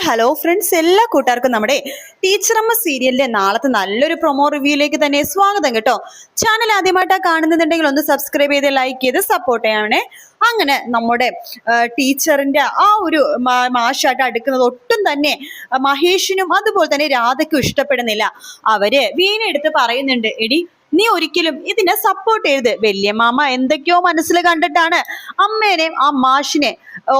Hello friends, എല്ലാ കൂട്ടുകാർക്കും നമ്മുടെ ടീച്ചറമ്മ സീരിയലിന്റെ നാളത്തെ നല്ലൊരു പ്രൊമോ റിവ്യൂയിലേക്ക് തന്നെ സ്വാഗതം കേട്ടോ. ചാനൽ ആദ്യമായിട്ടാണ് കാണുന്നുണ്ടെങ്കിൽ ഒന്ന് സബ്സ്ക്രൈബ് ചെയ്ത് ലൈക്ക് ചെയ്ത് സപ്പോർട്ട് ചെയ്യണേ. അങ്ങനെ നമ്മുടെ ടീച്ചറിന്റെ ആ ഒരു മാഷായിട്ട് അടുക്കുന്നത് ഒട്ടും തന്നെ മഹേഷിനും അതുപോലെ തന്നെ രാധയ്ക്കും ഇഷ്ടപ്പെടുന്നില്ല. അവര് വീണ എടുത്ത് പറയുന്നുണ്ട്, എടി നീ ഒരിക്കലും ഇതിനെ സപ്പോർട്ട് ചെയ്ത് വല്യമാമ എന്തൊക്കെയോ മനസ്സിൽ കണ്ടിട്ടാണ് അമ്മേനെയും ആ മാഷിനെ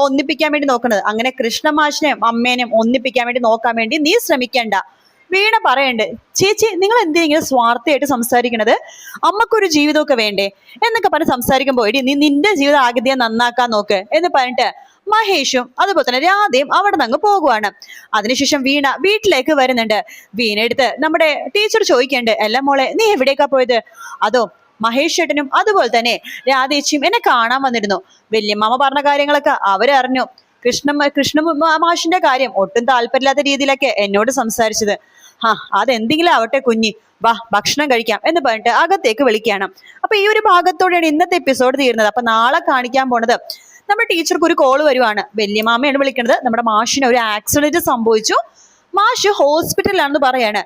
ഒന്നിപ്പിക്കാൻ വേണ്ടി നോക്കുന്നത്. അങ്ങനെ കൃഷ്ണ മാഷിനെയും അമ്മേനെയും ഒന്നിപ്പിക്കാൻ വേണ്ടി നോക്കാൻ വേണ്ടി നീ ശ്രമിക്കണ്ട. വീണ പറയണ്ട്, ചേച്ചി നിങ്ങൾ എന്തിനാ സ്വാർത്ഥമായിട്ട് സംസാരിക്കണത്? അമ്മക്കൊരു ജീവിതമൊക്കെ വേണ്ടേ എന്നൊക്കെ പറഞ്ഞ് സംസാരിക്കുമ്പോൾ എടി നീ നിന്റെ ജീവിതം ആദ്യം നന്നാക്കാൻ നോക്ക് എന്ന് പറഞ്ഞിട്ട് മഹേഷും അതുപോലെ തന്നെ രാധയും അവിടെ നിന്ന് പോകുവാണ്. അതിനുശേഷം വീണ വീട്ടിലേക്ക് വരുന്നുണ്ട്. വീണ എടുത്ത് നമ്മുടെ ടീച്ചർ ചോദിക്കണ്ട്, അല്ല മോളെ നീ എവിടേക്കാ പോയത്? അതോ മഹേഷ് ചേട്ടനും അതുപോലെ തന്നെ രാധേച്ചിയും എന്നെ കാണാൻ വന്നിരുന്നു. വല്യമ്മാമ പറഞ്ഞ കാര്യങ്ങളൊക്കെ അവരറിഞ്ഞു. കൃഷ്ണ മാഷിന്റെ കാര്യം ഒട്ടും താല്പര്യമില്ലാത്ത രീതിയിലൊക്കെ എന്നോട് സംസാരിച്ചത്. അതെന്തെങ്കിലും ആവട്ടെ കുഞ്ഞി, വാ ഭക്ഷണം കഴിക്കാം എന്ന് പറഞ്ഞിട്ട് അകത്തേക്ക് വിളിക്കുകയാണ്. അപ്പൊ ഈ ഒരു ഭാഗത്തോടെയാണ് ഇന്നത്തെ എപ്പിസോഡ് തീരുന്നത്. അപ്പൊ നാളെ കാണിക്കാൻ പോണത് നമ്മുടെ ടീച്ചർക്ക് ഒരു കോള് വരുവാണ്. വല്യമാമയാണ് വിളിക്കുന്നത്. നമ്മുടെ മാഷിന് ഒരു ആക്സിഡന്റ് സംഭവിച്ചു, മാഷ് ഹോസ്പിറ്റലിലാണെന്ന് പറയാണ്.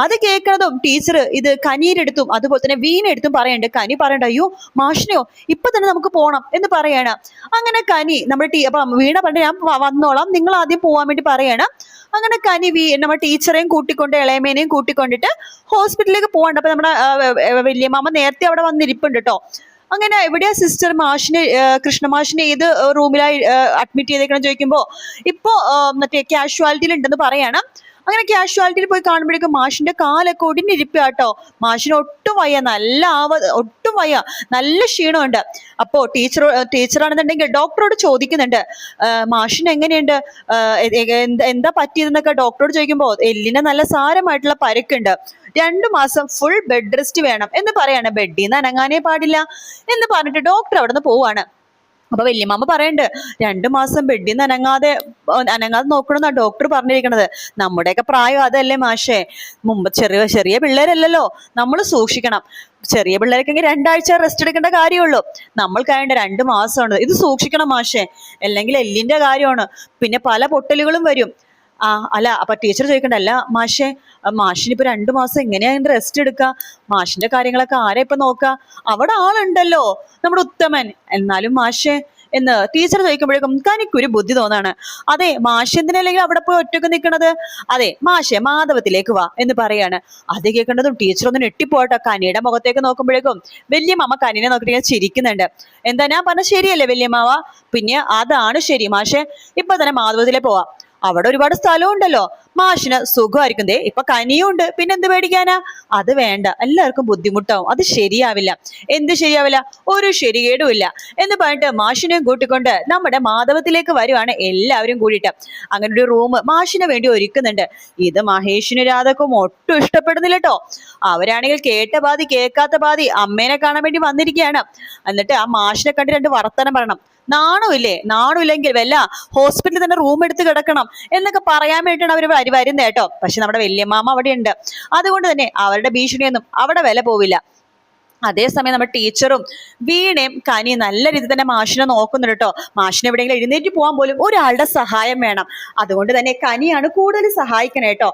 അത് കേൾക്കുന്നതും ടീച്ചർ ഇത് കനീരെടുത്തും അതുപോലെ തന്നെ വീണെടുത്തും പറയണ്ട്. കനി പറയണ്ട, അയ്യോ മാഷിനെയോ ഇപ്പൊ തന്നെ നമുക്ക് പോണം എന്ന് പറയാണ്. അങ്ങനെ കനി നമ്മുടെ അപ്പൊ വീണ പറഞ്ഞ ഞാൻ വന്നോളാം, നിങ്ങൾ ആദ്യം പോവാൻ വേണ്ടി പറയാണ്. അങ്ങനെ കനി നമ്മുടെ ടീച്ചറെയും കൂട്ടിക്കൊണ്ട് ഇളയമേനെയും കൂട്ടിക്കൊണ്ടിട്ട് ഹോസ്പിറ്റലിലേക്ക് പോകണ്ട. അപ്പൊ നമ്മുടെ വല്യമാമ നേരത്തെ അവിടെ വന്നിരിപ്പുണ്ട് കേട്ടോ. അങ്ങനെ എവിടെയാ സിസ്റ്റർ മാഷിനെ കൃഷ്ണമാഷിനെ ഏത് റൂമിലായി അഡ്മിറ്റ് ചെയ്തേക്കണം ചോദിക്കുമ്പോ ഇപ്പോ മറ്റേ കാഷ്വാലിറ്റിയിൽ ഉണ്ടെന്ന് പറയണം. അങ്ങനെ കാഷ്വാലിറ്റിയിൽ പോയി കാണുമ്പോഴേക്കും മാഷിന്റെ കാലൊക്കെ ഒടിഞ്ഞിരിപ്പാട്ടോ. മാഷിന് ഒട്ടും വയ്യ, ഒട്ടും വയ്യ, നല്ല ക്ഷീണമുണ്ട്. അപ്പോ ടീച്ചറാണെന്നുണ്ടെങ്കിൽ ഡോക്ടറോട് ചോദിക്കുന്നുണ്ട്, മാഷിന് എങ്ങനെയുണ്ട്, എന്താ പറ്റിയതെന്നൊക്കെ ഡോക്ടറോട് ചോദിക്കുമ്പോൾ എല്ലിന് നല്ല സാരമായിട്ടുള്ള പരുക്കുണ്ട്, 2 മാസം ഫുൾ ബെഡ് റെസ്റ്റ് വേണം എന്ന് പറയാണ്. ബെഡിൽ നിന്ന് അനങ്ങാനേ പാടില്ല എന്ന് പറഞ്ഞിട്ട് ഡോക്ടർ അവിടെ നിന്ന് പോവാണ്. അപ്പൊ വല്യമാമ പറയണ്ട്, 2 മാസം ബെഡിൽ നിന്ന് അനങ്ങാതെ നോക്കണമെന്നാ ഡോക്ടർ പറഞ്ഞിരിക്കണത്. നമ്മുടെയൊക്കെ പ്രായം അതല്ലേ മാഷേ, മുമ്പ് ചെറിയ പിള്ളേരല്ലല്ലോ, നമ്മൾ സൂക്ഷിക്കണം. ചെറിയ പിള്ളേർക്കെങ്കിൽ 2 ആഴ്ച റെസ്റ്റ് എടുക്കേണ്ട കാര്യമുള്ളൂ, നമ്മൾക്കായണ്ട് 2 മാസമാണ്. ഇത് സൂക്ഷിക്കണം മാഷേ, അല്ലെങ്കിൽ എല്ലിന്റെ കാര്യമാണ്, പിന്നെ പല പൊട്ടലുകളും വരും. അല്ല അപ്പൊ ടീച്ചർ ചോദിക്കണ്ടല്ല മാഷെ, മാഷിനിപ്പോ 2 മാസം എങ്ങനെയാ റെസ്റ്റ് എടുക്കുക? മാഷിന്റെ കാര്യങ്ങളൊക്കെ ആരാ ഇപ്പൊ നോക്കുക? അവിടെ ആളുണ്ടല്ലോ, നമ്മുടെ ഉത്തമൻ. എന്നാലും മാഷെ എന്ന് ടീച്ചർ ചോദിക്കുമ്പോഴേക്കും കനിക്കൊരു ബുദ്ധി തോന്നാണ്. അതെ മാഷ് എന്തിനല്ലെങ്കിൽ അവിടെ പോയി ഒറ്റക്ക് നിൽക്കണത്? അതെ മാഷെ മാധവത്തിലേക്ക് വാ എന്ന് പറയാണ്. അത് കേൾക്കേണ്ടതും ടീച്ചർ ഒന്ന് ഞെട്ടിപ്പോട്ടോ. കനിയുടെ മുഖത്തേക്ക് നോക്കുമ്പോഴേക്കും വല്യമ്മ കനിനെ നോക്കിയിട്ട് ചിരിക്കുന്നുണ്ട്. എന്താ ഞാൻ പറഞ്ഞ ശരിയല്ലേ വല്യമ്മാവ? പിന്നെ അതാണ് ശരി മാഷെ, ഇപ്പൊ തന്നെ മാധവത്തിലേക്ക് പോവാം, അവിടെ ഒരുപാട് സ്ഥലം ഉണ്ടല്ലോ, മാഷിന് സുഖമായിരിക്കും. ഇപ്പൊ കനിയും ഉണ്ട്, പിന്നെ എന്ത് പേടിക്കാനാ? അത് വേണ്ട, എല്ലാവർക്കും ബുദ്ധിമുട്ടാവും, അത് ശരിയാവില്ല. എന്ത് ശരിയാവില്ല? ഒരു ശരികേടും ഇല്ല എന്ന് പറഞ്ഞിട്ട് മാഷിനെയും കൂട്ടിക്കൊണ്ട് നമ്മുടെ മാധവത്തിലേക്ക് വരുവാണ് എല്ലാവരും കൂടിയിട്ട്. അങ്ങനെ ഒരു റൂം മാഷിന് വേണ്ടി ഒരുക്കുന്നുണ്ട്. ഇത് മഹേഷിന് രാധക്കും ഒട്ടും ഇഷ്ടപ്പെടുന്നില്ല കേട്ടോ. അവരാണെങ്കിൽ കേട്ട പാതി കേൾക്കാത്ത പാതി അമ്മേനെ കാണാൻ വേണ്ടി വന്നിരിക്കുകയാണ്. എന്നിട്ട് ആ മാഷിനെ കണ്ട് 2 വർത്തമാനം പറയണം. നാണമില്ലെങ്കിൽ വല്ല ഹോസ്പിറ്റലിൽ തന്നെ റൂം എടുത്ത് കിടക്കണം എന്നൊക്കെ പറയാൻ വേണ്ടിയിട്ടാണ് അവർ വരുന്നത് കേട്ടോ. പക്ഷെ നമ്മുടെ വല്യമ്മാമ അവിടെ ഉണ്ട്, അതുകൊണ്ട് തന്നെ അവരുടെ ഭീഷണിയൊന്നും അവിടെ വില പോവില്ല. അതേസമയം നമ്മുടെ ടീച്ചറും വീണയും കനി നല്ല രീതിയിൽ തന്നെ മാഷിനെ നോക്കുന്നുണ്ട് കേട്ടോ. മാഷിനെ എവിടെയെങ്കിലും എഴുന്നേറ്റ് പോകാൻ പോലും ഒരാളുടെ സഹായം വേണം. അതുകൊണ്ട് തന്നെ കനിയാണ് കൂടുതൽ സഹായിക്കണേ കേട്ടോ.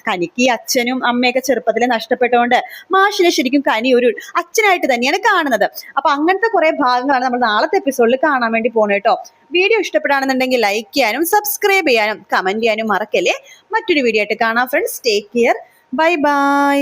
കനിക്ക് ഈ അച്ഛനും അമ്മയൊക്കെ ചെറുപ്പത്തിൽ നഷ്ടപ്പെട്ടുകൊണ്ട് മാഷിനെ ശരിക്കും കനി ഒരു അച്ഛനായിട്ട് തന്നെയാണ് കാണുന്നത്. അപ്പൊ അങ്ങനത്തെ കുറെ ഭാഗങ്ങളാണ് നമ്മൾ നാളത്തെ എപ്പിസോഡിൽ കാണാൻ വേണ്ടി പോകുന്നത് കേട്ടോ. വീഡിയോ ഇഷ്ടപ്പെടുകയാണെന്നുണ്ടെങ്കിൽ ലൈക്ക് ചെയ്യാനും സബ്സ്ക്രൈബ് ചെയ്യാനും കമന്റ് ചെയ്യാനും മറക്കല്ലേ. മറ്റൊരു വീഡിയോ ആയിട്ട് കാണാം friends. Take care, bye bye.